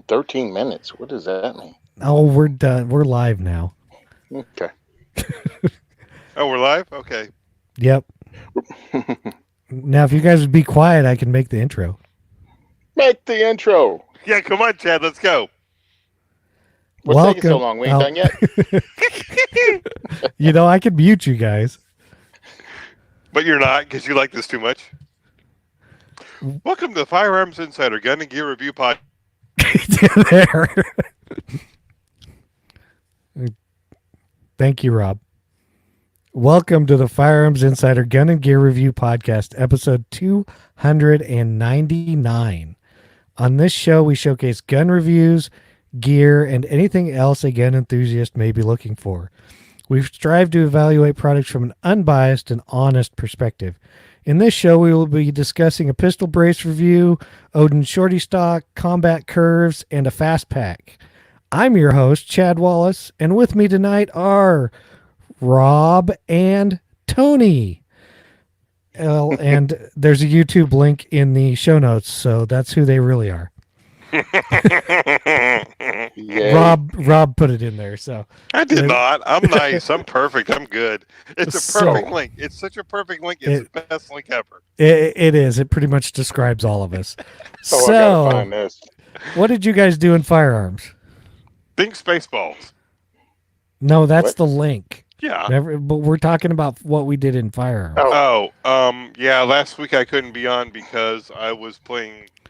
13 minutes. What does that mean? Oh, we're done. We're live now. Okay. Oh, we're live? Okay. Yep. Now, if you guys would be quiet, I can make the intro. Make the intro. Yeah, come on, Chad. Let's go. What's taking so Welcome. long? We ain't done yet? I could mute you guys. But you're not because you like this too much. Welcome to the Firearms Insider Gun and Gear Review Podcast. There. Thank you, Rob. Welcome to the Firearms Insider Gun and Gear Review Podcast, episode 299. On this show, we showcase gun reviews, gear, and anything else a gun enthusiast may be looking for. We've strived to evaluate products from an unbiased and honest perspective. In this show, we will be discussing a pistol brace review, Odin shorty stock, combat curves, and a fastpack. I'm your host, Chad Wallace, and with me tonight are Rob and Tony. And there's a YouTube link in the show notes, so that's who they really are. Yeah. Rob put it in there, so I did not. I'm nice. I'm perfect. I'm good. It's a perfect So- link. It's such a perfect link. It's the best link ever. it is. It pretty much describes all of us. Oh, I gotta find So, this. what did you guys do in firearms? Think Spaceballs. No, that's What? the link. Yeah. But we're talking about what we did in firearms. Oh. Yeah. Last week I couldn't be on because I was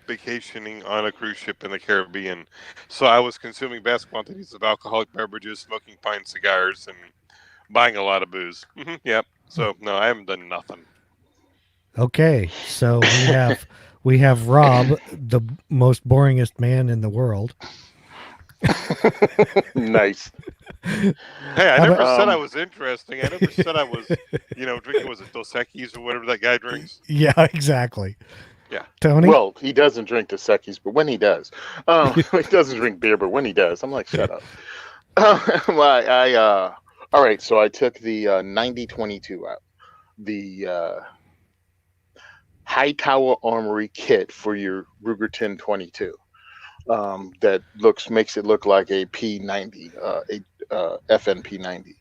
vacationing on a cruise ship in the Caribbean. So I was consuming vast quantities of alcoholic beverages, smoking fine cigars, and buying a lot of booze. Yep. So no, I haven't done nothing. Okay, so we have Rob, the most boringest man in the world. Nice. Hey, I How never about- said I was interesting. I never said I was, drinking, was it Dos Equis or whatever that guy drinks? Yeah, exactly. Yeah. Tony. Well, he doesn't drink Dos Equis, but when he does. He doesn't drink beer, but when he does, I'm like, shut up. All right, so I took the 9022 out. The Hightower Armory kit for your Ruger 1022. That makes it look like a P90, FNP 90.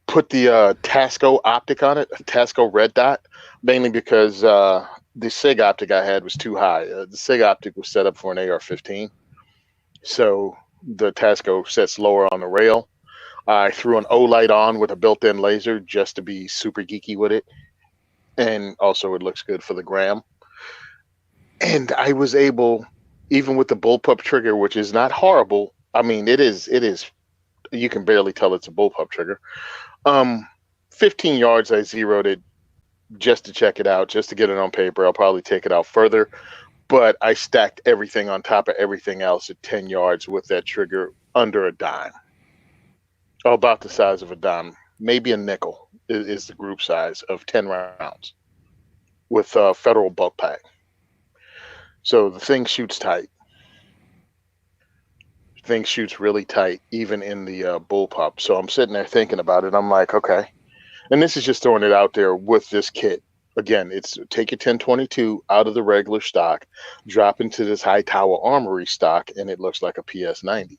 Put the Tasco optic on it, a Tasco red dot, mainly because the SIG optic I had was too high. The SIG optic was set up for an AR-15, so the Tasco sets lower on the rail. I threw an O-light on with a built-in laser just to be super geeky with it, and also it looks good for the gram. And I was able, even with the bullpup trigger, which is not horrible. I mean, it is. You can barely tell it's a bullpup trigger. 15 yards, I zeroed it just to check it out, just to get it on paper. I'll probably take it out further, but I stacked everything on top of everything else at 10 yards with that trigger under a dime. About the size of a dime, maybe a nickel is the group size of 10 rounds with a federal bulk pack. So the thing shoots tight. Thing shoots really tight, even in the bullpup. So I'm sitting there thinking about it. I'm like, okay. And this is just throwing it out there with this kit. Again, it's take your 1022 out of the regular stock, drop into this Hightower Armory stock, and it looks like a PS90.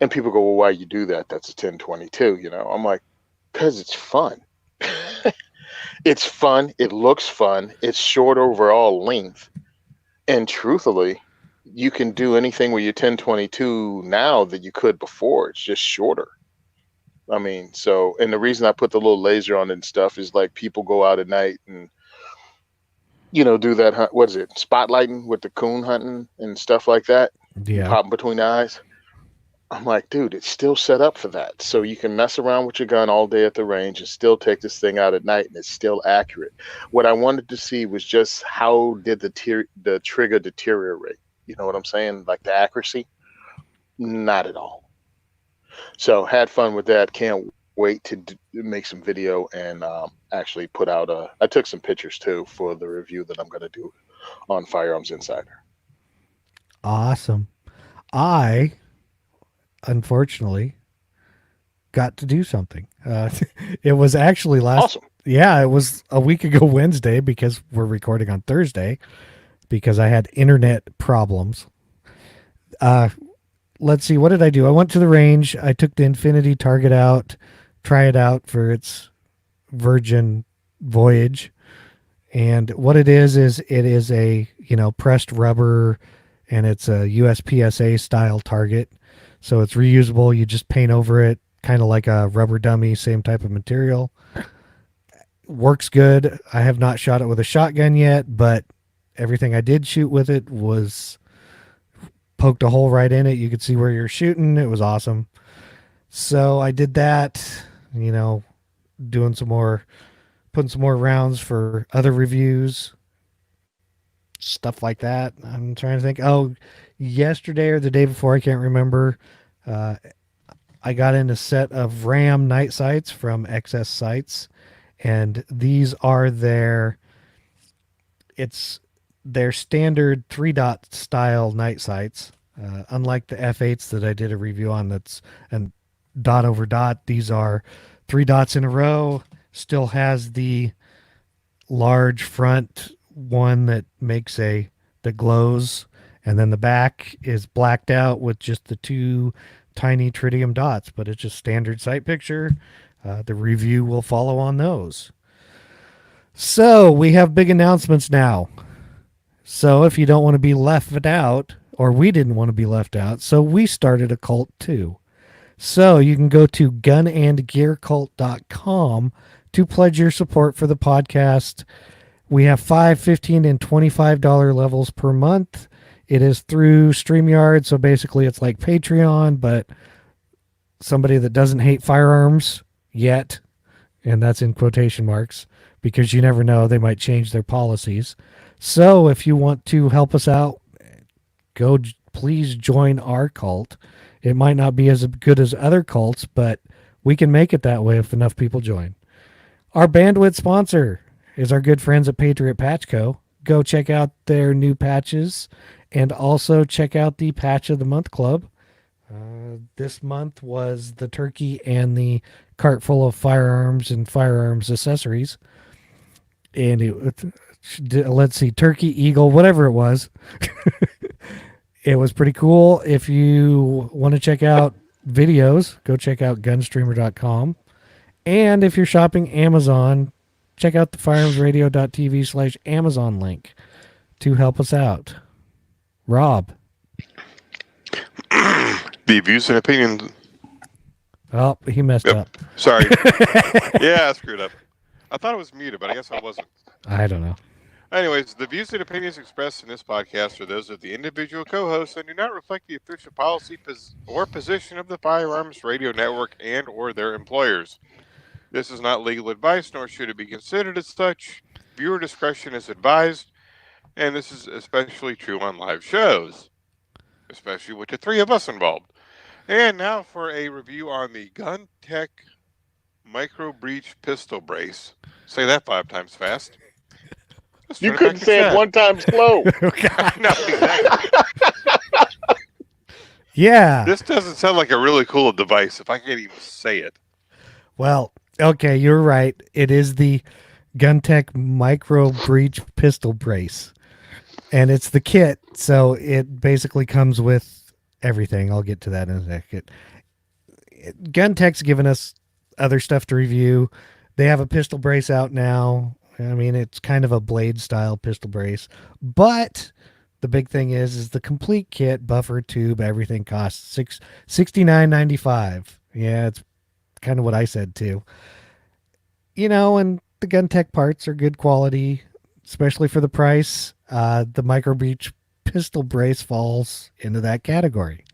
And people go, well, why you do that? That's a 1022, I'm like, because it's fun. It's fun. It looks fun. It's short overall length. And truthfully, you can do anything with your 1022 now that you could before. It's just shorter. I mean, and the reason I put the little laser on and stuff is like people go out at night and, do that hunt. What is it? Spotlighting with the coon hunting and stuff like that. Yeah. Popping between the eyes. I'm like, dude, it's still set up for that. So you can mess around with your gun all day at the range and still take this thing out at night and it's still accurate. What I wanted to see was just how did the trigger deteriorate? You know what I'm saying? Like the accuracy? Not at all. So had fun with that. Can't wait to make some video and actually put out I took some pictures too for the review that I'm going to do on Firearms Insider. Awesome. I, unfortunately, got to do something. It was actually last. Awesome. Yeah, it was a week ago Wednesday because we're recording on Thursday. because I had internet problems. Let's see, what did I do? I went to the range. I took the Infinity target out, try it out for its virgin voyage. And what it is it is a, pressed rubber, and it's a USPSA style target. So it's reusable. You just paint over it, kind of like a rubber dummy, same type of material. Works good. I have not shot it with a shotgun yet, but everything I did shoot with it was poked a hole right in it. You could see where you're shooting. It was awesome. So I did that, doing some more, putting some more rounds for other reviews, stuff like that. I'm trying to think. Oh, yesterday or the day before, I can't remember. I got in a set of RAM night sights from XS Sights, and these are their standard 3-dot style night sights. Unlike the F8s that I did a review on, that's and dot over dot. These are 3 dots in a row. Still has the large front one that glows, and then the back is blacked out with just the 2 tiny tritium dots, but it's just standard sight picture. The review will follow on those. So we have big announcements now. So if you don't want to be left out, or we didn't want to be left out, so we started a cult too. So you can go to gunandgearcult.com to pledge your support for the podcast. We have $5, $15, and $25 levels per month. It is through StreamYard, so basically it's like Patreon, but somebody that doesn't hate firearms yet, and that's in quotation marks, because you never know, they might change their policies. So if you want to help us out, please join our cult. It might not be as good as other cults, but we can make it that way if enough people join. Our bandwidth sponsor is our good friends at Patriot Patch Co. Go check out their new patches, and also check out the Patch of the Month Club. This month was the turkey and the cart full of firearms and firearms accessories. And let's see, turkey, eagle, whatever it was. It was pretty cool. If you want to check out videos, go check out gunstreamer.com. And if you're shopping Amazon, check out the firearmsradio.tv/Amazon link to help us out. Rob. The views and opinions. Oh, he messed up. Sorry. Yeah, I screwed up. I thought it was muted, but I guess I wasn't. I don't know. Anyways, the views and opinions expressed in this podcast are those of the individual co-hosts and do not reflect the official policy or position of the Firearms Radio Network and or their employers. This is not legal advice, nor should it be considered as such. Viewer discretion is advised, and this is especially true on live shows, especially with the 3 of us involved. And now for a review on the Gun Tech Micro Breach Pistol Brace. Say that 5 times fast. You couldn't say it 1 time slow. No, exactly. Yeah. This doesn't sound like a really cool device if I can't even say it. Well, okay, you're right. It is the GunTech Micro Breach Pistol Brace. And it's the kit, so it basically comes with everything. I'll get to that in a second. GunTech's given us other stuff to review. They have a pistol brace out now. I mean, it's kind of a blade style pistol brace, but the big thing is the complete kit, buffer, tube, everything costs $69.95. Yeah, it's kind of what I said too. And the GunTech parts are good quality, especially for the price. The Micro Breach pistol brace falls into that category.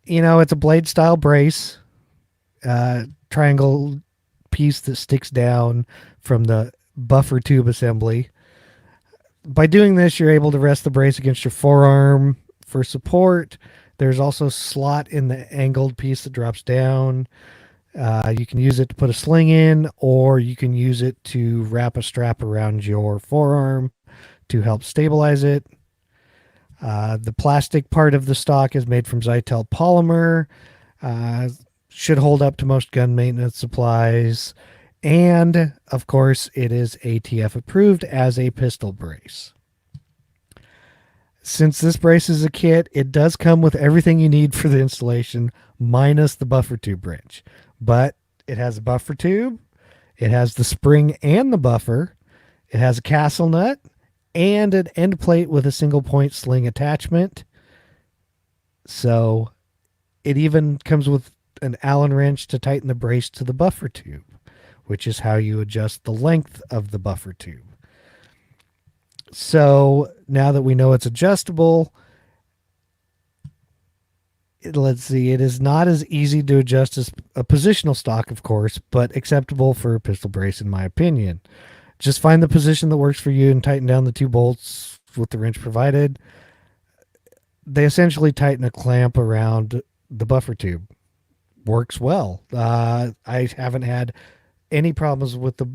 It's a blade style brace, triangle piece that sticks down from the buffer tube assembly. By doing this, you're able to rest the brace against your forearm for support. There's also a slot in the angled piece that drops down. You can use it to put a sling in, or you can use it to wrap a strap around your forearm to help stabilize it. The plastic part of the stock is made from Zytel polymer. Should hold up to most gun maintenance supplies. And, of course, it is ATF approved as a pistol brace. Since this brace is a kit, it does come with everything you need for the installation, minus the buffer tube wrench. But it has a buffer tube, it has the spring and the buffer, it has a castle nut, and an end plate with a single point sling attachment. So it even comes with an Allen wrench to tighten the brace to the buffer tube, which is how you adjust the length of the buffer tube. So now that we know it's adjustable, let's see, it is not as easy to adjust as a positional stock, of course, but acceptable for a pistol brace, in my opinion. Just find the position that works for you and tighten down the 2 bolts with the wrench provided. They essentially tighten a clamp around the buffer tube. Works well. I haven't had any problems with the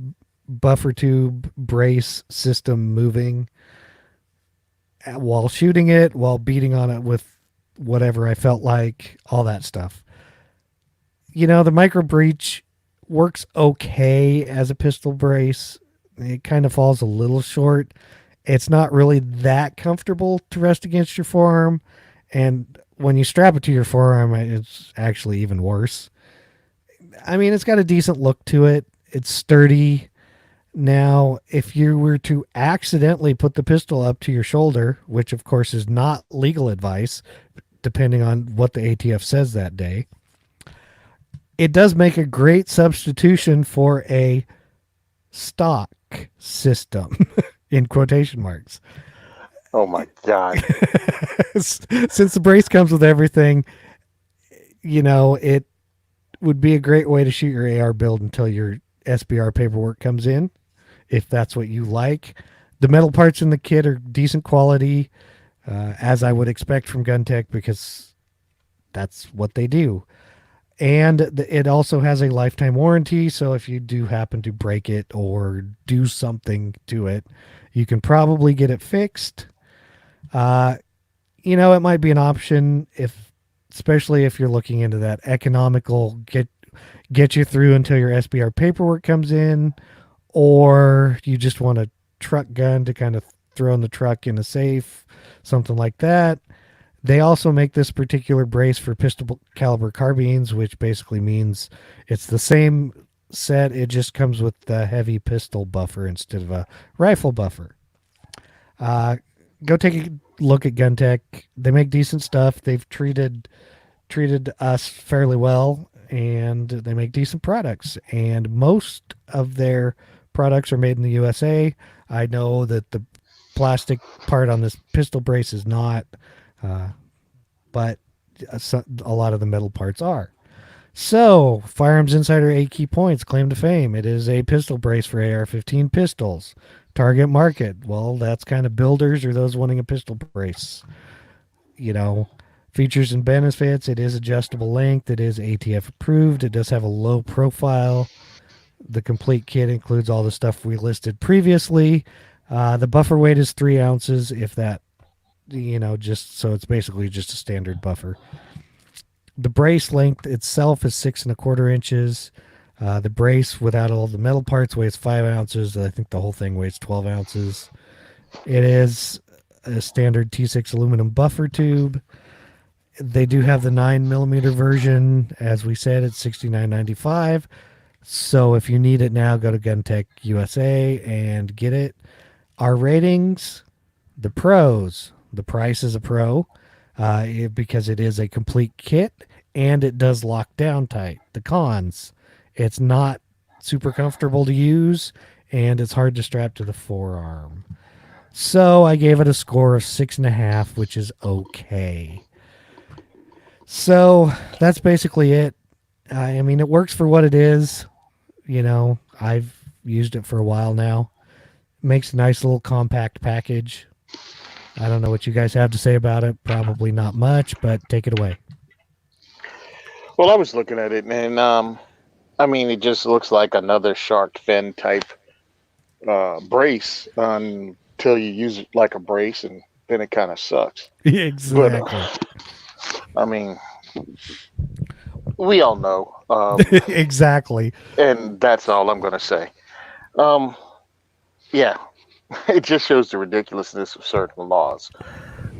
buffer tube brace system moving while shooting it, while beating on it with whatever I felt like, all that stuff. The micro breach works okay as a pistol brace. It kind of falls a little short. It's not really that comfortable to rest against your forearm. And when you strap it to your forearm, it's actually even worse. I mean, it's got a decent look to it. It's sturdy. Now, if you were to accidentally put the pistol up to your shoulder, which of course is not legal advice, depending on what the ATF says that day, it does make a great substitution for a stock system, in quotation marks. Oh my God. Since the brace comes with everything, it would be a great way to shoot your AR build until your SBR paperwork comes in, if that's what you like. The metal parts in the kit are decent quality, as I would expect from GunTech, because that's what they do. And it also has a lifetime warranty, so if you do happen to break it or do something to it, you can probably get it fixed. It might be an option, especially if you're looking into that economical, get you through until your SBR paperwork comes in, or you just want a truck gun to kind of throw in the truck in a safe, something like that. They also make this particular brace for pistol caliber carbines, which basically means it's the same set. It just comes with the heavy pistol buffer instead of a rifle buffer. Go take a look at GunTech. They make decent stuff. They've treated us fairly well, and they make decent products. And most of their products are made in the USA. I know that the plastic part on this pistol brace is not, but a lot of the metal parts are. So, Firearms Insider 8 key points, claim to fame. It is a pistol brace for AR-15 pistols. Target market, well, that's kind of builders or those wanting a pistol brace. Features and benefits, it is adjustable length, it is ATF approved, it does have a low profile. The complete kit includes all the stuff we listed previously. The buffer weight is 3 ounces, if that, just so it's basically just a standard buffer. The brace length itself is 6¼ inches. The brace without all the metal parts weighs 5 ounces. I think the whole thing weighs 12 ounces. It is a standard T6 aluminum buffer tube. They do have the 9mm version. As we said, it's $69.95. So if you need it now, go to GunTech USA and get it. Our ratings, the pros. The price is a pro because it is a complete kit and it does lock down tight. The cons, it's not super comfortable to use and it's hard to strap to the forearm. So I gave it a score of 6.5, which is okay. So that's basically it. I mean, it works for what it is. I've used it for a while now. Makes a nice little compact package. I don't know what you guys have to say about it. Probably not much, but take it away. Well, I was looking at it, and it just looks like another shark fin type brace until you use it like a brace, and then it kind of sucks. Exactly. But, we all know. Exactly. And that's all I'm going to say. Yeah, it just shows the ridiculousness of certain laws.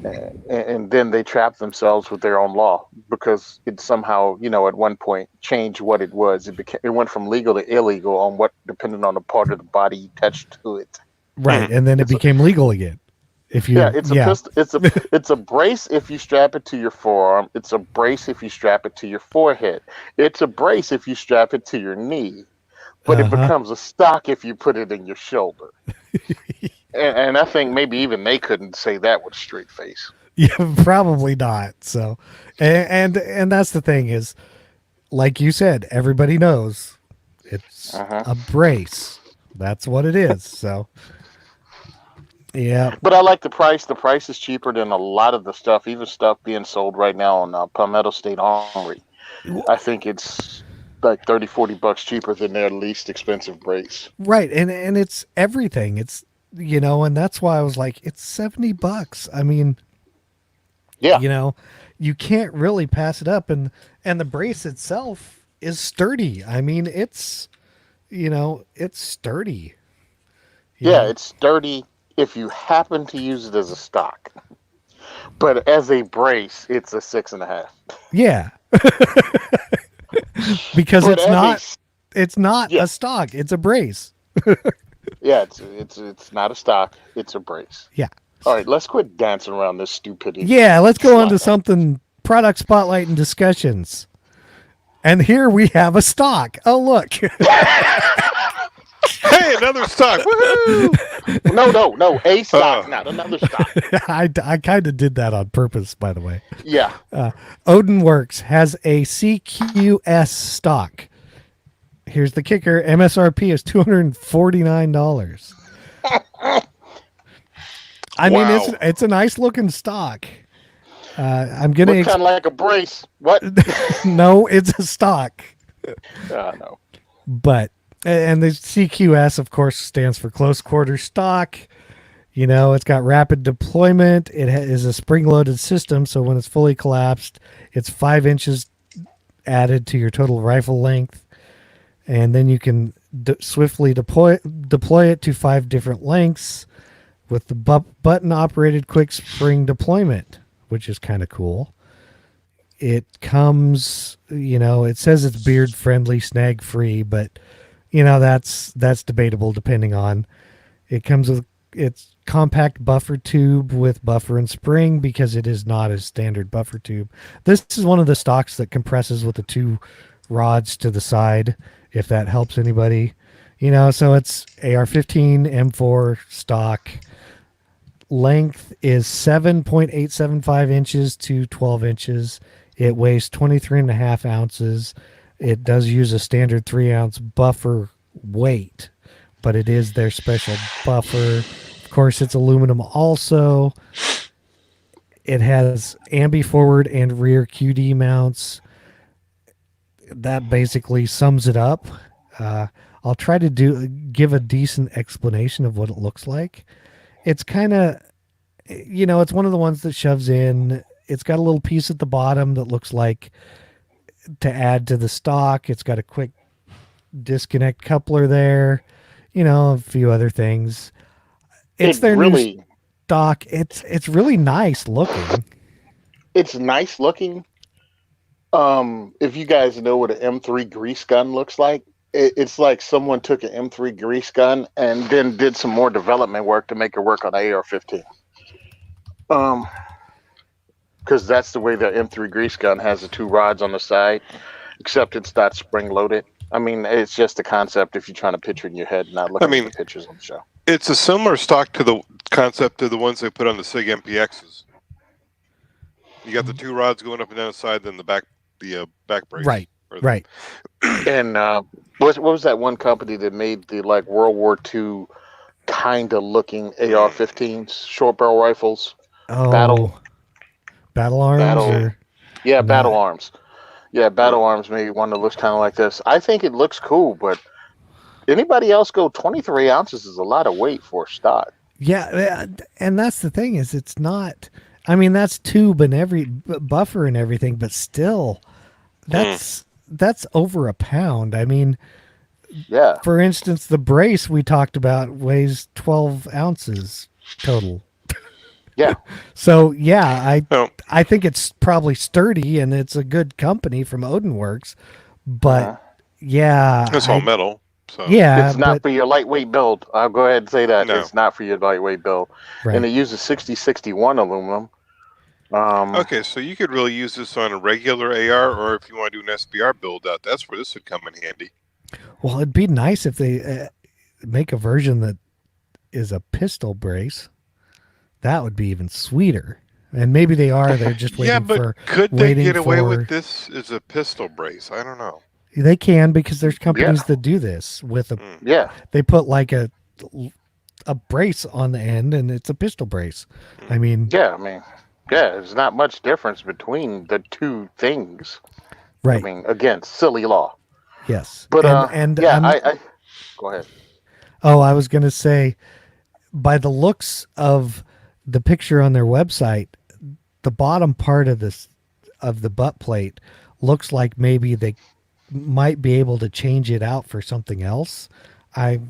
and then they trap themselves with their own law because it somehow, at one point changed what it was. It went from legal to illegal on what, depending on the part of the body you touched to it. Right, and then it It's a, became legal again. If you, yeah, it's a pistol. It's a brace if you strap it to your forearm. It's a brace if you strap it to your forehead. It's a brace if you strap it to your knee. But it becomes a stock if you put it in your shoulder. And I think maybe even they couldn't say that with a straight face. Yeah, probably not. So, and that's the thing is, like you said, everybody knows it's a brace. That's what it is. So, yeah. But I like the price. The price is cheaper than a lot of the stuff, even stuff being sold right now on Palmetto State Armory. I think it's like $30-$40 cheaper than their least expensive brace. Right, and it's everything. It's and that's why I was like, it's $70. I mean, yeah, you can't really pass it up, and the brace itself is sturdy. I mean, it's sturdy. It's sturdy if you happen to use it as a stock, but as a brace, it's a 6.5. Yeah. Because it's not a stock, it's a brace. Yeah, it's not a stock, it's a brace. Yeah. All right, let's quit dancing around this stupidity. Yeah, let's go on to something, product spotlight and discussions. And here we have a stock. Oh, look. Hey, another stock. Woohoo! No, a stock, not another stock. I kind of did that on purpose, by the way. Yeah. Odin Works has a CQS stock. Here's the kicker. MSRP is $249. I mean, it's a nice looking stock. I'm gonna kind of like a brace. What? No, it's a stock. No. But and the CQS, of course, stands for close quarter stock. It's got rapid deployment. It is a spring-loaded system, so when it's fully collapsed, it's 5 inches added to your total rifle length, and then you can swiftly deploy it to 5 different lengths with the button-operated quick spring deployment, which is kind of cool. It comes, it says it's beard-friendly, snag-free, but that's debatable depending on. It comes with its compact buffer tube with buffer and spring because it is not a standard buffer tube. This is one of the stocks that compresses with the 2 rods to the side, if that helps anybody. So it's AR-15 M4 stock. Length is 7.875 inches to 12 inches. It weighs 23.5 ounces. It does use a standard 3-ounce buffer weight, but it is their special buffer. Of course, it's aluminum also. It has ambi forward and rear QD mounts. That basically sums it up. I'll try to give a decent explanation of what it looks like. It's kind of, it's one of the ones that shoves in. It's got a little piece at the bottom that looks like to add to the stock. It's got a quick disconnect coupler there, a few other things. It's their new stock. It's really nice looking. It's nice looking. If you guys know what an M3 grease gun looks like, it's like someone took an M3 grease gun and then did some more development work to make it work on AR-15. Because that's the way the M3 grease gun has the 2 rods on the side, except it's not spring loaded. I mean, it's just a concept if you're trying to picture in your head, not looking at the pictures on the show. It's a similar stock to the concept to the ones they put on the SIG MPXs. You got the 2 rods going up and down the side, then the back brace. Right. Right. And what was that one company that made the like World War II kind of looking AR-15s, short barrel rifles? Oh, Battle Arms? Battle Arms. Yeah, Battle Arms made one that looks kind of like this. I think it looks cool, but anybody else go 23 ounces is a lot of weight for a stock. Yeah, and that's the thing is it's not, I mean, that's tube and every buffer and everything, but still, that's over a pound. I mean, yeah. For instance, the brace we talked about weighs 12 ounces total. Yeah. So yeah, Oh, I think it's probably sturdy and it's a good company from Odin Works, but Uh-huh. yeah, it's all metal, so yeah, It's not but for your lightweight build. I'll go ahead and say that. no. It's not for your lightweight build. And right. it uses 6061 aluminum. Um, Okay, so you could really use this on a regular AR, or if you want to do an SBR build out, that's where this would come in handy. Well, it'd be nice if they make a version that is a pistol brace. That would be even sweeter. And maybe they are. They're just Yeah, but could they waiting get away for. with this as a pistol brace? I don't know. They can because there's yeah. companies that do this with a. Mm. Yeah. They put like a brace on the end, and it's a pistol brace. I mean, Yeah. I mean, yeah, there's not much difference between the two things. I right? mean, again, silly law. Yes, But and yeah, I'm. I go ahead. Oh, I was gonna say, by the looks of the picture on their website, the bottom part of this of the butt plate looks like maybe they might be able to change it out for something else. I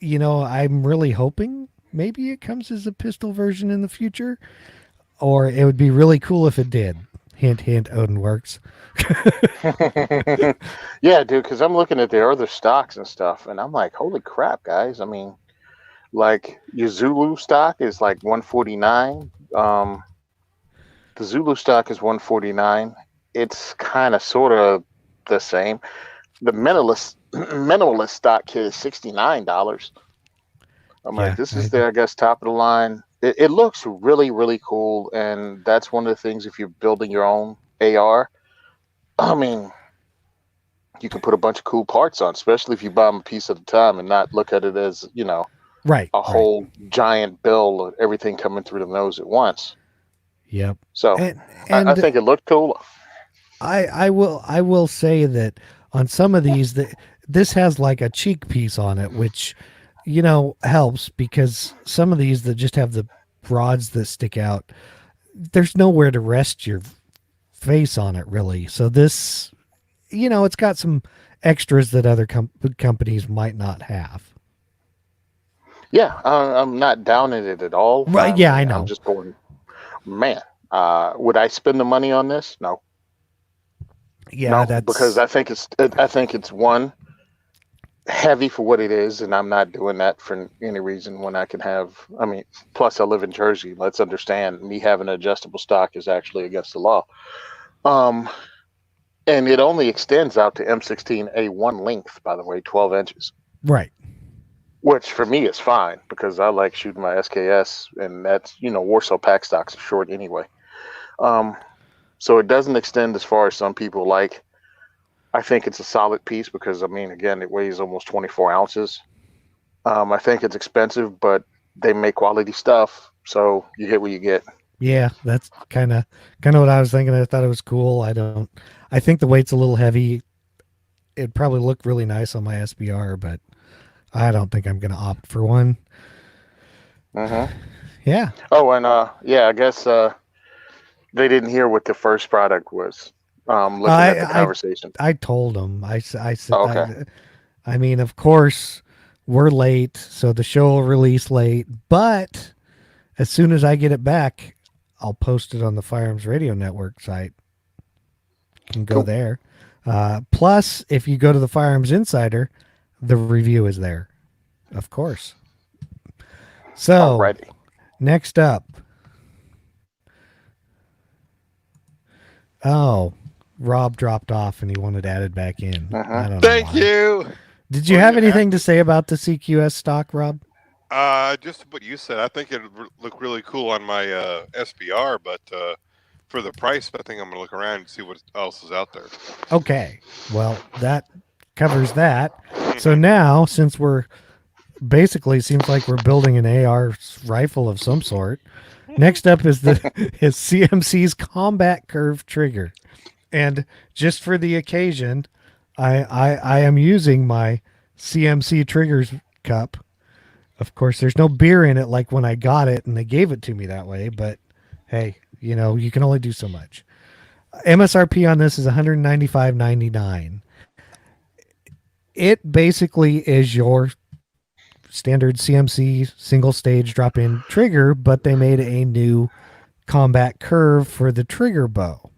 I'm really hoping maybe it comes as a pistol version in the future, or it would be really cool if it did. Hint, hint. Odin Works. Yeah, dude, because I'm looking at their other stocks and stuff, and I'm like, holy crap, guys. I mean, like your Zulu stock is like 149. The Zulu stock is 149. It's kind of sort of the same. The minimalist stock kit is $69. I'm like, Yeah, this is the, I guess, top of the line. It looks really, really cool, and that's one of the things. If you're building your own AR, I mean, you can put a bunch of cool parts on, especially if you buy them a piece at a time and not look at it as right, a right. whole giant bill of everything coming through the nose at once. Yep. So And I and think it looked cool. I will say that on some of these that this has like a cheek piece on it, which helps because some of these that just have the rods that stick out, there's nowhere to rest your face on it really. So this, it's got some extras that other companies might not have. Yeah, I'm not down in it at all. Right? I Yeah, I mean, I'm know. just going, man. Would I spend the money on this? No, Yeah, no, because that's I think it's one heavy for what it is, and I'm not doing that for any reason when I can have. I mean, plus I live in Jersey. Let's understand, me having an adjustable stock is actually against the law. Um, and it only extends out to M16A1 length, by the way, 12 inches, right. which for me is fine because I like shooting my SKS, and that's Warsaw pack stocks are short anyway. Um, so it doesn't extend as far as some people like. I think it's a solid piece because I mean, again, it weighs almost 24 ounces. I think it's expensive, but they make quality stuff, so you get what you get. Yeah, that's kind of what I was thinking. I thought it was cool. I think the weight's a little heavy. It'd probably look really nice on my SBR, but I don't think I'm going to opt for one. Mm-hmm. Yeah. Oh, and yeah, I guess they didn't hear what the first product was. Looking at the conversation. I told them. I said. Oh, okay. I mean, of course, we're late, so the show will release late. But as soon as I get it back, I'll post it on the Firearms Radio Network site. You can go Cool. there. Plus, if you go to the Firearms Insider, the review is there, of course. So, Alrighty. next up. Oh, Rob dropped off and he wanted added back in. Uh-huh. I don't know Thank why. you. Did you have anything to say about the CQS stock, Rob? Just what you said. I think it would look really cool on my SBR, but for the price, I think I'm going to look around and see what else is out there. Okay. Well, that covers that. So now, since we're basically seems like we're building an AR rifle of some sort, next up is is CMC's Combat Curve trigger. And just for the occasion, I am using my CMC triggers cup. Of course, there's no beer in it like when I got it and they gave it to me that way, but hey, you can only do so much. MSRP on this is $195.99. It basically is your standard CMC single stage drop in trigger, but they made a new combat curve for the trigger bow.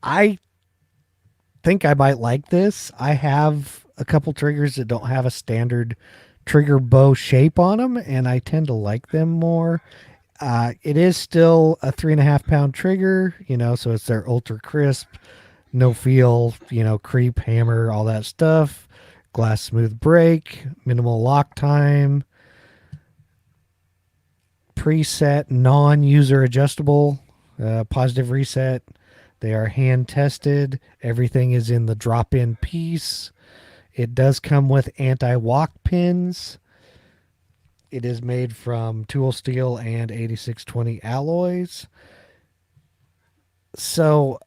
I think I might like this. I have a couple triggers that don't have a standard trigger bow shape on them, and I tend to like them more. It is still a 3.5 pound trigger, so it's their ultra crisp, no feel, creep, hammer, all that stuff. Glass smooth break, minimal lock time, preset, non-user adjustable, positive reset. They are hand tested. Everything is in the drop-in piece. It does come with anti-walk pins. It is made from tool steel and 8620 alloys. So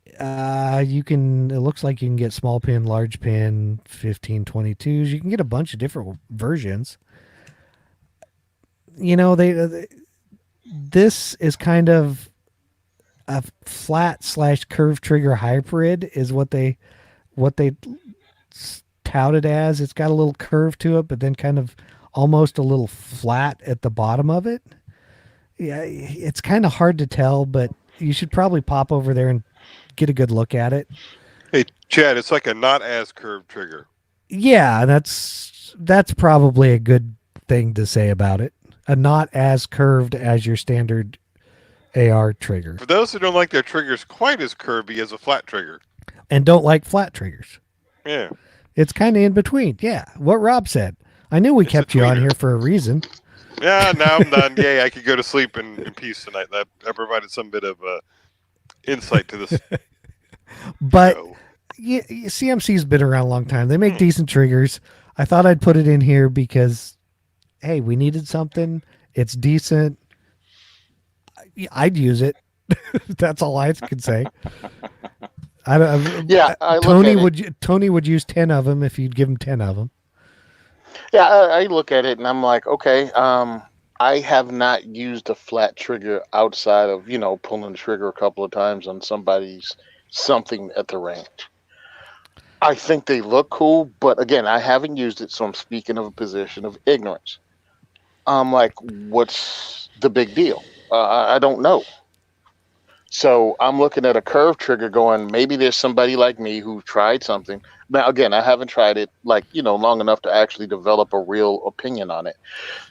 it looks like you can get small pin, large pin, 1522s. You can get a bunch of different versions. This is kind of a flat/curve trigger hybrid is what they touted as. It's got a little curve to it, but then kind of almost a little flat at the bottom of it. Yeah, it's kind of hard to tell, but you should probably pop over there and get a good look at it. Hey, Chad, it's like a not as curved trigger. Yeah, that's probably a good thing to say about it. A not as curved as your standard AR trigger. For those who don't like their triggers quite as curvy as a flat trigger. And don't like flat triggers. Yeah. It's kind of in between. Yeah, what Rob said. I knew we kept you on here for a reason. Yeah, now I'm done. Yay, I could go to sleep in peace tonight. That provided some bit of insight to this. But CMC's been around a long time. They make decent triggers. I thought I'd put it in here because, hey, we needed something. It's decent. I'd use it. That's all I can say. Tony would use 10 of them if you'd give him 10 of them. Yeah, I look at it and I'm like, okay, I have not used a flat trigger outside of, pulling the trigger a couple of times on something at the range. I think they look cool, but again, I haven't used it, so I'm speaking of a position of ignorance. I'm like, what's the big deal? I don't know. So I'm looking at a curved trigger going, maybe there's somebody like me who tried something. Now, again, I haven't tried it long enough to actually develop a real opinion on it.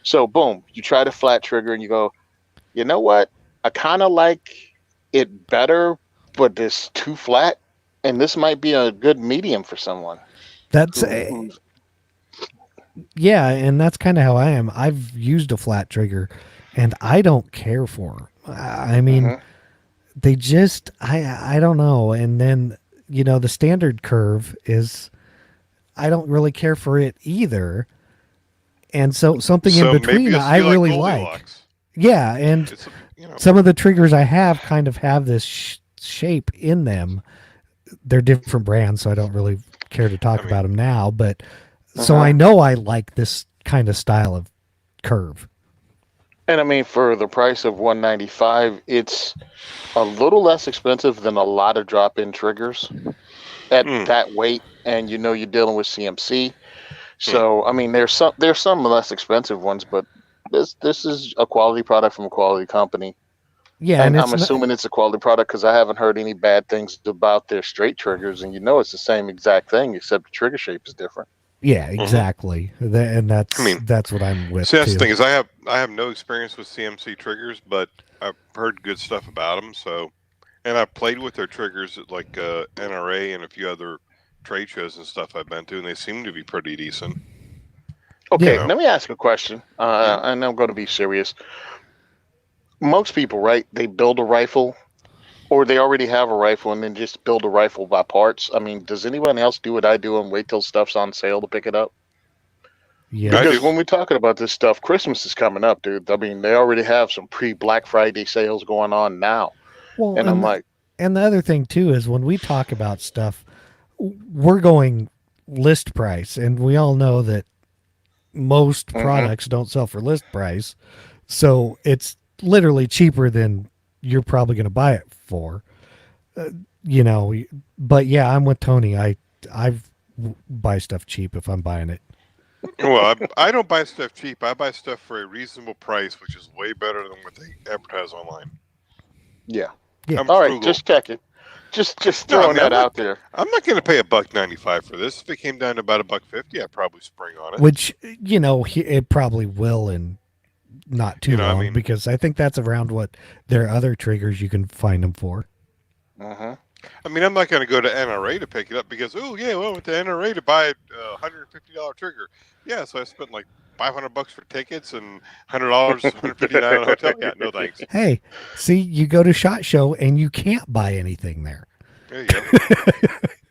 So boom, you try the flat trigger and you go, you know what? I kind of like it better, but it's too flat. And this might be a good medium for someone. Yeah, and that's kind of how I am. I've used a flat trigger and I don't care for them. I mean, they just, I don't know. And then, the standard curve is, I don't really care for it either. And so something in between I really like. Yeah, and some of the triggers I have kind of have this shape in them. They're different brands, so I don't really care to talk about them now. But so I know I like this kind of style of curve. And for the price of $195, it's a little less expensive than a lot of drop-in triggers at that weight, and you're dealing with CMC. So there's some less expensive ones, but this is a quality product from a quality company. Yeah, and I'm assuming it's a quality product because I haven't heard any bad things about their straight triggers, and it's the same exact thing except the trigger shape is different. Yeah, exactly. And that's what I'm with. See, that's the thing is I have no experience with CMC triggers, but I've heard good stuff about them. So, and I've played with their triggers at NRA and a few other trade shows and stuff I've been to, and they seem to be pretty decent. Okay, let me ask a question, and I'm going to be serious. Most people, right? They build a rifle, or they already have a rifle and then just build a rifle by parts. Does anyone else do what I do and wait till stuff's on sale to pick it up? Yeah. Because when we're talking about this stuff, Christmas is coming up, dude. They already have some pre-Black Friday sales going on now. Well, and I'm like... And the other thing, too, is when we talk about stuff, we're going list price. And we all know that most products don't sell for list price. So it's literally cheaper than you're probably going to buy it for, but yeah, I'm with Tony. I buy stuff cheap if I'm buying it. Well, I don't buy stuff cheap. I buy stuff for a reasonable price, which is way better than what they advertise online. Yeah. Yeah. I'm All right, frugal. just checking. Just No, I throwing mean that out there. I'm not going to pay $1.95 for this. If it came down to about $1.50, I'd probably spring on it. Which, it probably will in not too I long, mean, because I think that's around what their other triggers you can find them for. Uh-huh. I'm not going to go to NRA to pick it up because, oh yeah, well, went to NRA to buy a $150 trigger. Yeah, so I spent like $500 for tickets and $100, $159 on a hotel. Yeah, no thanks. Hey, see, you go to SHOT Show and you can't buy anything there. There you go.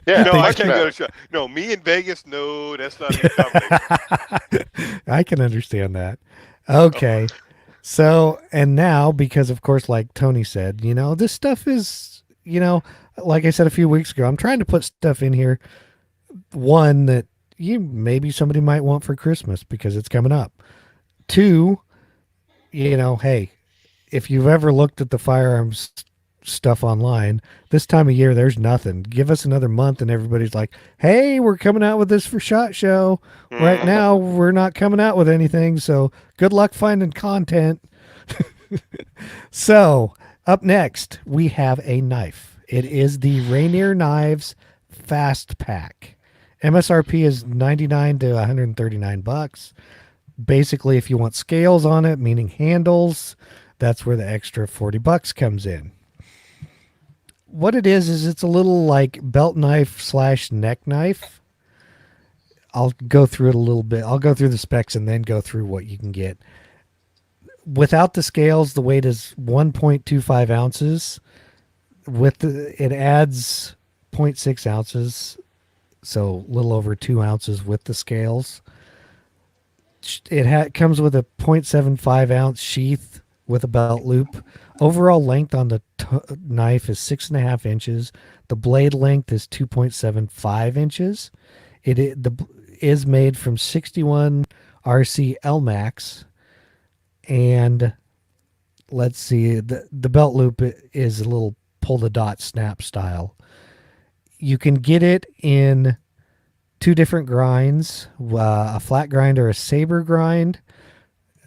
Yeah, No, I much can't better. go to show. No, me in Vegas. No, that's not an accommodation. I can understand that. Okay. So, and now, because of course, like Tony said, this stuff is, like I said a few weeks ago, I'm trying to put stuff in here. One, that maybe somebody might want for Christmas because it's coming up. Two, hey, if you've ever looked at the firearms stuff online, this time of year, there's nothing. Give us another month and everybody's like, hey, we're coming out with this for SHOT Show. Right now, we're not coming out with anything. So good luck finding content. So up next, we have a knife. It is the Rainier Knives fastpack. MSRP is $99 to $139. Basically, if you want scales on it, meaning handles, that's where the extra $40 comes in. What it is it's a little like belt knife / neck knife. I'll go through it a little bit. I'll go through the specs and then go through what you can get. Without the scales, the weight is 1.25 ounces. It adds 0.6 ounces, so a little over 2 ounces with the scales. It comes with a 0.75 ounce sheath with a belt loop. Overall length on the knife is 6.5 inches. The blade length is 2.75 inches. It is made from 61 RC LMAX. And let's see, the belt loop is a little pull the dot snap style. You can get it in 2 different grinds, a flat grind or a saber grind.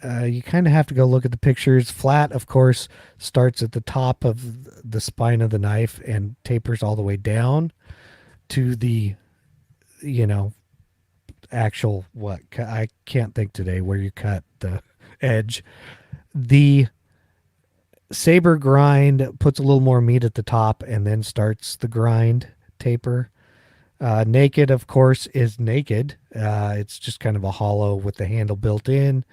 You kind of have to go look at the pictures. Flat, of course, starts at the top of the spine of the knife and tapers all the way down to the, actual, I can't think today, where you cut the edge. The saber grind puts a little more meat at the top and then starts the grind taper. Naked, of course, is naked. It's just kind of a hollow with the handle built in.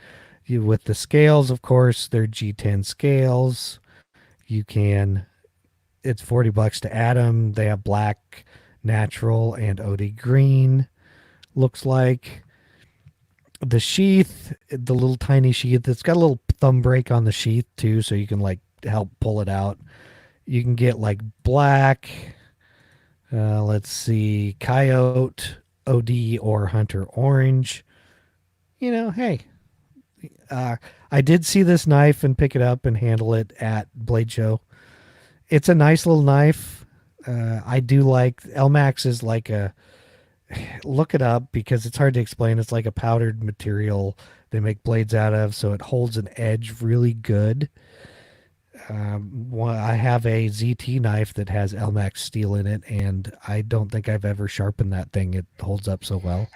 With the scales, of course, they're G10 scales. It's $40 to add them. They have black, natural, and OD green, looks like. The sheath, the little tiny sheath, it's got a little thumb brake on the sheath too, so you can help pull it out. You can get black, let's see, coyote, OD, or hunter orange. Hey, I did see this knife and pick it up and handle it at Blade Show. It's a nice little knife. I do like LMAX is look it up because it's hard to explain. It's like a powdered material they make blades out of, so it holds an edge really good. I have a ZT knife that has LMAX steel in it, and I don't think I've ever sharpened that thing. It holds up so well.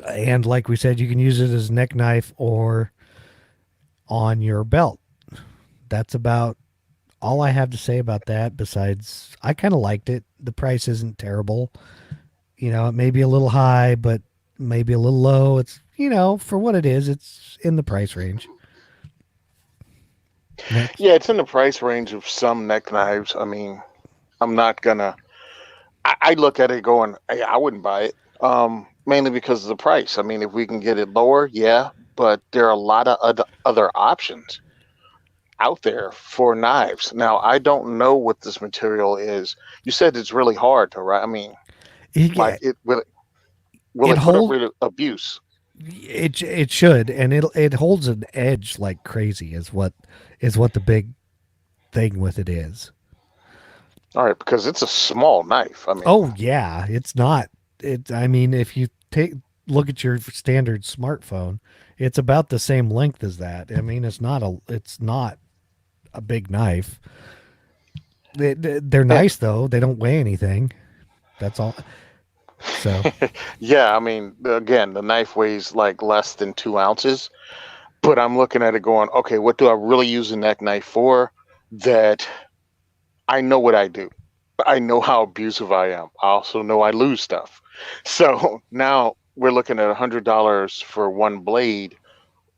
And like we said, you can use it as a neck knife or on your belt. That's about all I have to say about that. Besides, I kind of liked it. The price isn't terrible. It may be a little high, but maybe a little low. It's, for what it is, it's in the price range. Next. Yeah, it's in the price range of some neck knives. I'm not gonna. I look at it going, hey, I wouldn't buy it. Mainly because of the price. If we can get it lower, yeah, but there are a lot of other options out there for knives. Now, I don't know what this material is. You said it's really hard to write. Will it put up with abuse? It should, and it holds an edge like crazy. Is what the big thing with it is. All right, because it's a small knife. Oh yeah, it's not. If you take look at your standard smartphone. It's about the same length as that. I mean, it's not a big knife. They're And, nice though. They don't weigh anything. That's all. So yeah, I mean, again, the knife weighs like less than 2 ounces, but I'm looking at it going, okay, what do I really use a neck knife for? That I know what I do. I know how abusive I am. I also know I lose stuff. So now we're looking at $100 for one blade,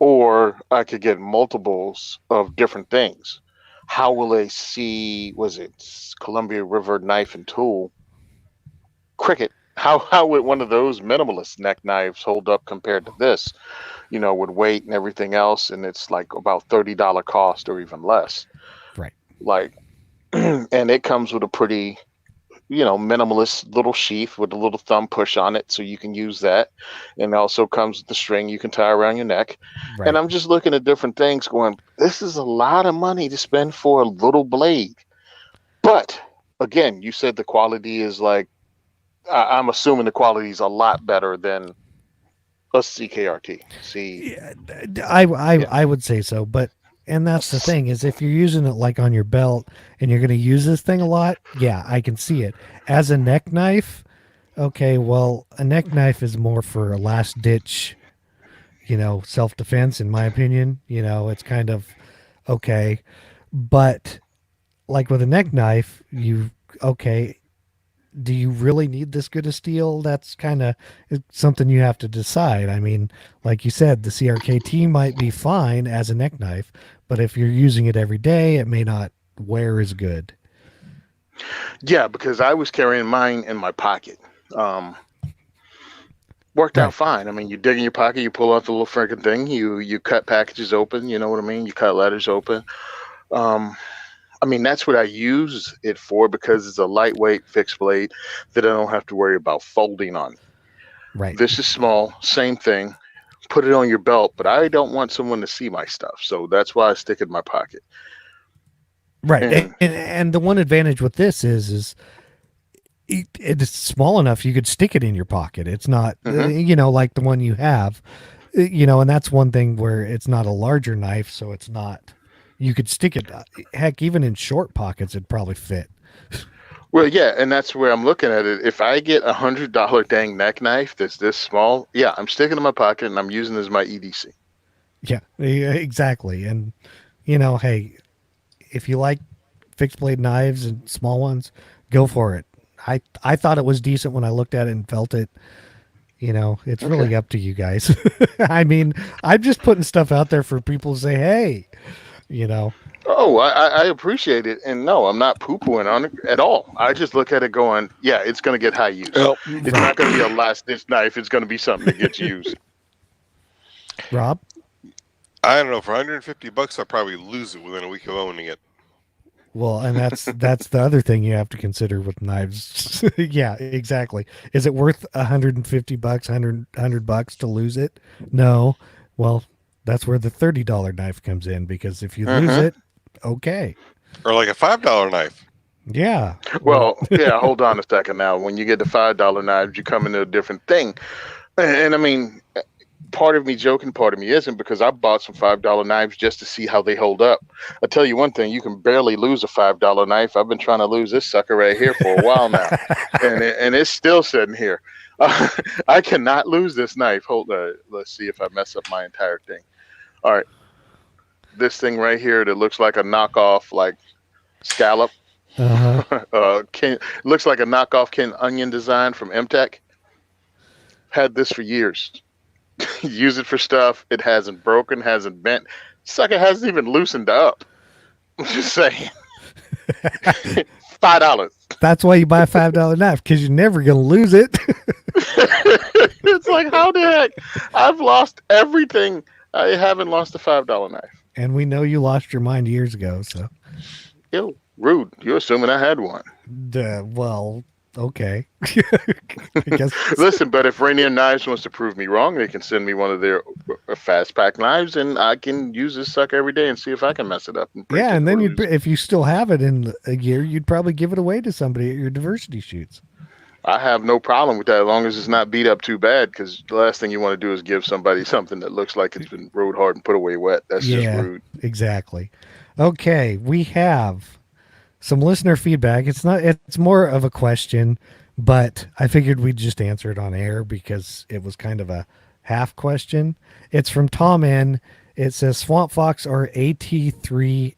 or I could get multiples of different things. How will they see? Was it Columbia River Knife and Tool? Cricket. How would one of those minimalist neck knives hold up compared to this? With weight and everything else, and it's like about $30 cost or even less. right. Like, and it comes with a pretty minimalist little sheath with a little thumb push on it, so you can use that. And also comes with the string you can tie around your neck. And Right. I'm just looking at different things going, this is a lot of money to spend for a little blade. But again, you said the quality is like, I'm assuming the quality is a lot better than a CKRT. See, Yeah, I yeah. I would say so, but and that's the thing is if you're using it like on your belt and you're going to use this thing a lot, yeah, I can see it. As a neck knife, okay, well, a neck knife is more for a last ditch, self defense in my opinion. It's kind of okay, but like with a neck knife, okay, do you really need this good a steel? That's kind of something you have to decide. I mean, like you said, the CRKT might be fine as a neck knife, but if you're using it every day, it may not wear as good. Yeah, because I was carrying mine in my pocket. Um, Worked out Right. fine. I mean, you dig in your pocket, you pull out the little freaking thing, you cut packages open. You know what I mean? You cut letters open. Um, I mean, that's what I use it for because it's a lightweight fixed blade that I don't have to worry about folding on. Right. This is small, same thing. Put it on your belt, but I don't want someone to see my stuff, so that's why I stick it in my pocket. Right. And And the one advantage with this is it's small enough you could stick it in your pocket. It's not, hmm like the one you have, and that's one thing where it's not a larger knife, so it's not. You could stick it. Heck, even in short pockets, it'd probably fit. well, yeah, and that's where I'm looking at it. If I get $100 dang neck knife that's this small, yeah, I'm sticking it in my pocket and I'm using it as my EDC. Yeah, exactly. And hey, if you like fixed blade knives and small ones, go for it. I thought it was decent when I looked at it and felt it. It's Okay. really up to you guys. I mean, I'm just putting stuff out there for people to say, hey, you know. Oh, I appreciate it, and no, I'm not poo-pooing on it at all. I just look at it going, yeah, it's going to get high use. Well, It's Right. not going to be a last ditch knife. It's going to be something that gets used. Rob? I don't know. For $150, I'll probably lose it within a week of owning it. Well, and that's the other thing you have to consider with knives. Yeah, exactly. Is it worth $150, 100 bucks to lose it? No. Well, that's where the $30 knife comes in because if you lose hmm it, okay. Or like a $5 knife. Yeah. Well, yeah. Hold on a second. Now, when you get the $5 knives, you come into a different thing, and I mean, part of me joking, part of me isn't, because I bought some $5 knives just to see how they hold up. I tell you one thing, you can barely lose a $5 knife. I've been trying to lose this sucker right here for a while now, and it's still sitting here. I cannot lose this knife. Hold on, let's see if I mess up my entire thing. All right, this thing right here that looks like a knockoff, like scallop. Uh-huh. Looks like a knockoff Ken Onion design from MTech. Had this for years. Use it for stuff. It hasn't broken, hasn't bent. Sucker hasn't even loosened up. I'm just saying. $5. That's why you buy a $5 knife because you're never going to lose it. It's like, how the heck? I've lost everything. I haven't lost a $5 knife. And we know you lost your mind years ago, so. Ew, rude. You're assuming I had one. Well, okay. I guess. Listen, but if Rainier Knives wants to prove me wrong, they can send me one of their fast pack knives, and I can use this sucker every day and see if I can mess it up. And break Yeah, it and then or you'd, lose it. if you still have it in a year, you'd probably give it away to somebody at your diversity shoots. I have no problem with that as long as it's not beat up too bad. Because the last thing you want to do is give somebody something that looks like it's been rode hard and put away wet. That's just Yeah, rude. exactly. Okay, we have some listener feedback. It's more of a question, but I figured we'd just answer it on air because it was kind of a half question. It's from Tom N. It says Swamp Fox or AT3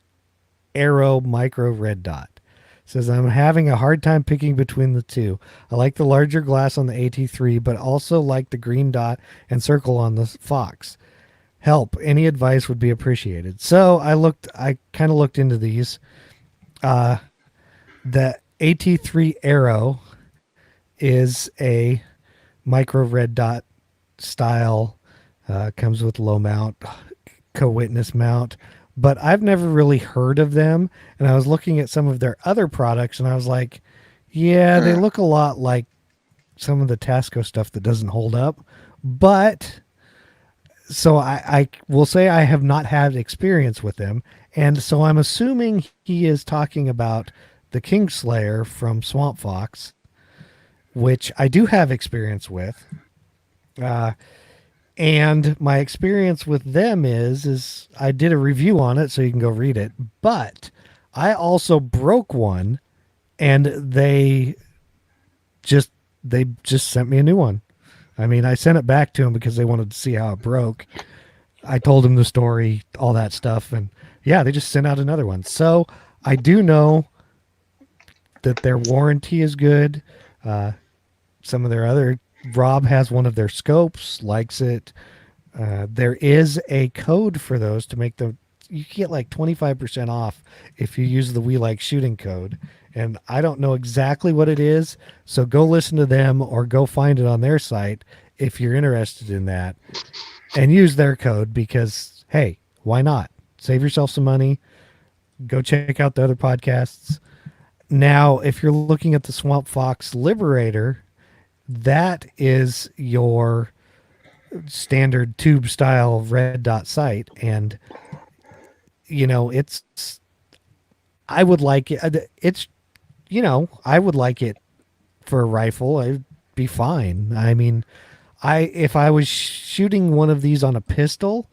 Arrow Micro Red Dot. It says I'm having a hard time picking between the two. I like the larger glass on the AT3, but also like the green dot and circle on the Fox. Help, any advice would be appreciated. So I kind of looked into these. The AT3 Arrow is a micro red dot style, comes with low mount, co-witness mount, but I've never really heard of them. And I was looking at some of their other products and I was like, yeah, they look a lot like some of the Tasco stuff that doesn't hold up. But so I will say I have not had experience with them. And so I'm assuming he is talking about the Kingslayer from Swamp Fox, which I do have experience with. And my experience with them is I did a review on it, so you can go read it. But I also broke one, and they just sent me a new one. I mean, I sent it back to them because they wanted to see how it broke. I told them the story, all that stuff, and yeah, they just sent out another one. So I do know that their warranty is good. Some of their other, Rob has one of their scopes, likes it. There is a code for those to make them, you get like 25% off if you use the We Like Shooting code. And I don't know exactly what it is, so go listen to them or go find it on their site if you're interested in that, and use their code because, hey, why not? Save yourself some money. Go check out the other podcasts. Now, if you're looking at the Swamp Fox Liberator, that is your standard tube style red dot sight. And, you know, I would like it. I would like it for a rifle. I'd be fine. I mean, if I was shooting one of these on a pistol,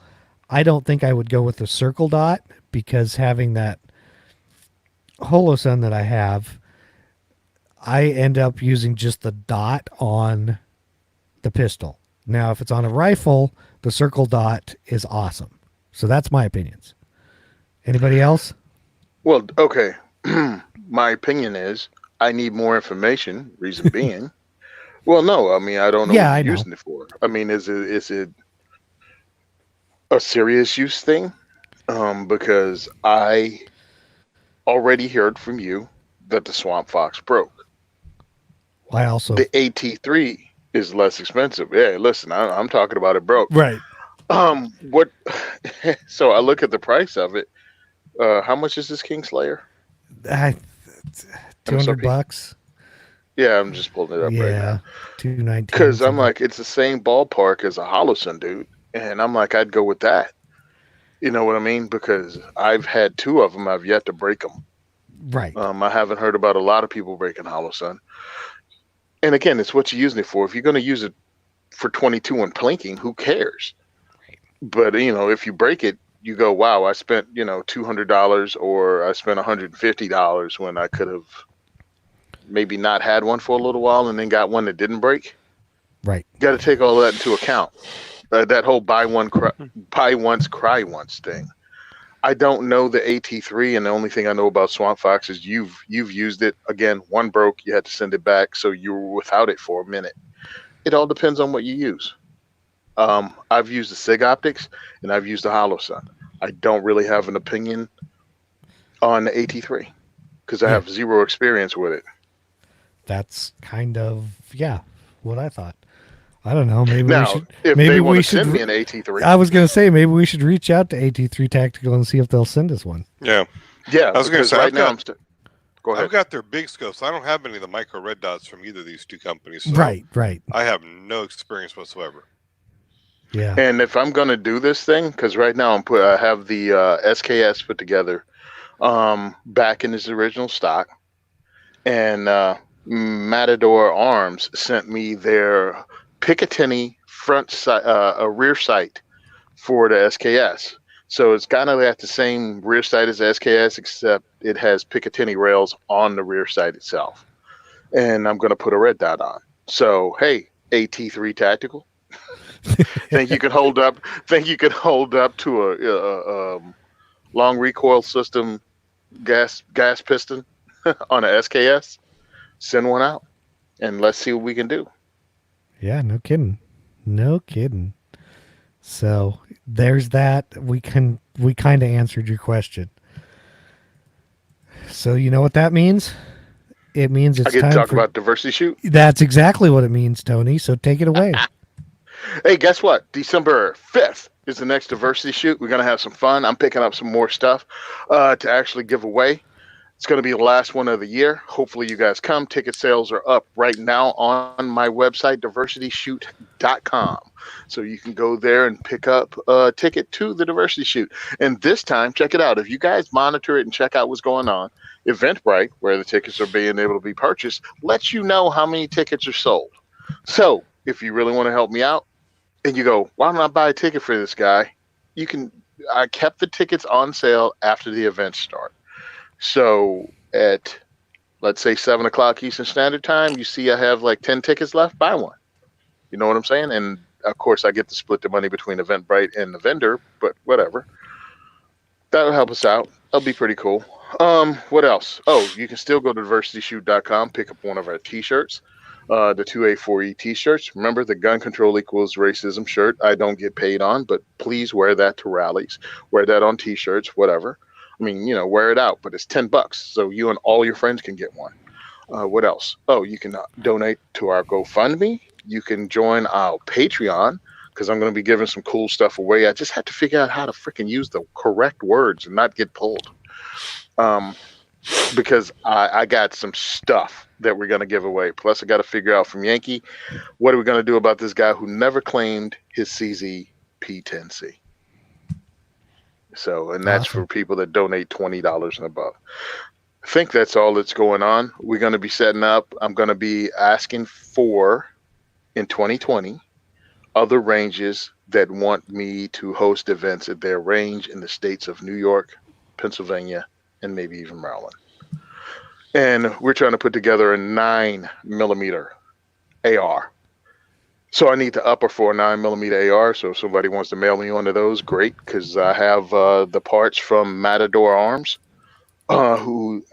I don't think I would go with the circle dot because having that Holosun that I have, I end up using just the dot on the pistol. Now, if it's on a rifle, the circle dot is awesome. So that's my opinions. Anybody else? Well, okay. My opinion is I need more information. Reason being, well, no, I mean I don't know what I'm using it for. I mean, is it a serious use thing? Because I already heard from you that the Swamp Fox broke. I also the AT3 is less expensive. Yeah, listen, I'm talking about it broke. Right. What? So I look at the price of it. How much is this Kingslayer? $200. Yeah, I'm just pulling it up right now. $219. Because I'm like, it's the same ballpark as a Holosun, dude, and I'm like, I'd go with that. You know what I mean? Because I've had two of them. I've yet to break them. Right. I haven't heard about a lot of people breaking Holosun. And again, it's what you're using it for. If you're going to use it for 22 and plinking, who cares? Right. But, you know, if you break it, you go, wow, I spent, you know, $200 or I spent $150 when I could have maybe not had one for a little while and then got one that didn't break. Right. You got to take all that into account. That whole buy once, cry once thing. I don't know the AT3, and the only thing I know about Swamp Fox is you've used it. Again, one broke, you had to send it back, so you were without it for a minute. It all depends on what you use. I've used the SIG optics, and I've used the Holosun. I don't really have an opinion on the AT3 because I have zero experience with it. That's kind of what I thought. I don't know. Maybe now, we should. If maybe they want we to should send me an AT3. I was going to say maybe we should reach out to AT3 Tactical and see if they'll send us one. Yeah. Yeah. I was going to say right now go ahead. I've got their big scopes. I don't have any of the micro red dots from either of these two companies. So Right. I have no experience whatsoever. Yeah. And if I'm going to do this thing, because right now I have the SKS put together back in its original stock. And Matador Arms sent me their Picatinny rear sight for the SKS. So it's kind of at the same rear sight as the SKS, except it has Picatinny rails on the rear sight itself. And I'm going to put a red dot on. So, hey, AT3 Tactical. Think you can hold up? Think you can hold up to a long recoil system gas piston on a SKS? Send one out, and let's see what we can do. Yeah, no kidding. No kidding. So there's that. We kind of answered your question. So you know what that means? It means it's I get time to talk for, about diversity shoot. That's exactly what it means, Tony. So take it away. Hey, guess what? December 5th is the next diversity shoot. We're going to have some fun. I'm picking up some more stuff to actually give away. It's going to be the last one of the year. Hopefully you guys come. Ticket sales are up right now on my website, diversityshoot.com. So you can go there and pick up a ticket to the diversity shoot. And this time, check it out. If you guys monitor it and check out what's going on, Eventbrite, where the tickets are being able to be purchased, lets you know how many tickets are sold. So if you really want to help me out and you go, why don't I buy a ticket for this guy? You can. I kept the tickets on sale after the event start. So at, let's say, 7 o'clock Eastern Standard Time, you see I have like 10 tickets left, buy one. You know what I'm saying? And, of course, I get to split the money between Eventbrite and the vendor, but whatever. That'll help us out. That'll be pretty cool. What else? Oh, you can still go to diversityshoot.com, pick up one of our T-shirts, the 2A4E T-shirts. Remember, the gun control equals racism shirt I don't get paid on, but please wear that to rallies. Wear that on T-shirts, whatever. I mean, wear it out, but it's $10, so you and all your friends can get one. What else? Oh, you can donate to our GoFundMe. You can join our Patreon, because I'm going to be giving some cool stuff away. I just had to figure out how to freaking use the correct words and not get pulled. Because I got some stuff that we're going to give away. Plus, I got to figure out from Yankee, what are we going to do about this guy who never claimed his CZ P10C? So, and that's Awesome. for people that donate $20 and above. I think that's all that's going on. We're going to be setting up. I'm going to be asking for, in 2020, other ranges that want me to host events at their range in the states of New York, Pennsylvania, and maybe even Maryland. And we're trying to put together a 9mm AR. So I need the upper for a 9mm AR. So if somebody wants to mail me one of those, great, because I have the parts from Matador Arms, who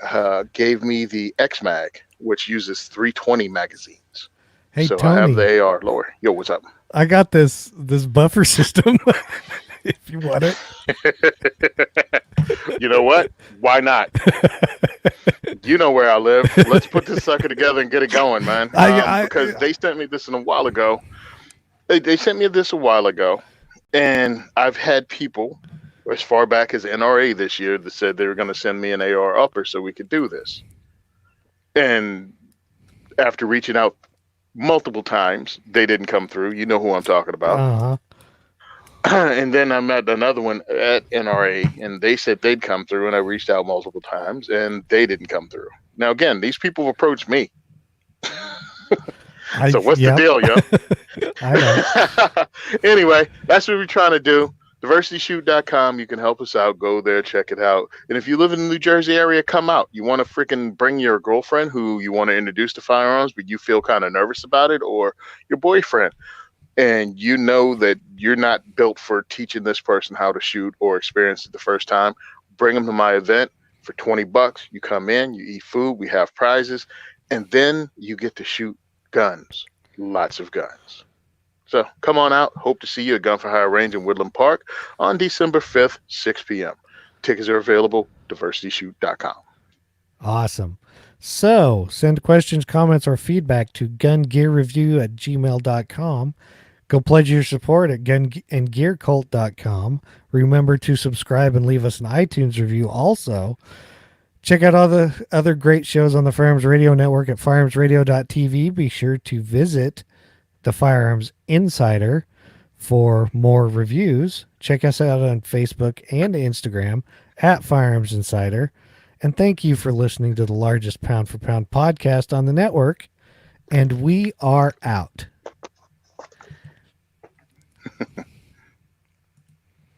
gave me the X-Mag, which uses 320 magazines. Hey, so Tony, I have the AR lower. Yo, what's up? I got this buffer system. If you want it. You know what? Why not? You know where I live. Let's put this sucker together and get it going, man. Because they sent me this a while ago. They sent me this a while ago, and I've had people as far back as NRA this year that said they were going to send me an AR upper so we could do this. And after reaching out multiple times, they didn't come through. You know who I'm talking about. Uh-huh. And then I met another one at NRA, and they said they'd come through, and I reached out multiple times, and they didn't come through. Now, again, these people have approached me. So what's the deal, yo? I know. Anyway, that's what we're trying to do. DiversityShoot.com. You can help us out. Go there, check it out. And if you live in the New Jersey area, come out. You want to freaking bring your girlfriend who you want to introduce to firearms, but you feel kind of nervous about it, or your boyfriend, and you know that you're not built for teaching this person how to shoot or experience it the first time, bring them to my event for $20. You come in, you eat food, we have prizes, and then you get to shoot guns, lots of guns. So come on out. Hope to see you at Gun for Hire Range in Woodland Park on December 5th, 6 p.m. Tickets are available, diversityshoot.com. Awesome. So send questions, comments, or feedback to gungearreview@gmail.com. Go pledge your support at gunandgearcult.com. Remember to subscribe and leave us an iTunes review also. Check out all the other great shows on the Firearms Radio Network at firearmsradio.tv. Be sure to visit the Firearms Insider for more reviews. Check us out on Facebook and Instagram at Firearms Insider. And thank you for listening to the largest pound for pound podcast on the network. And we are out.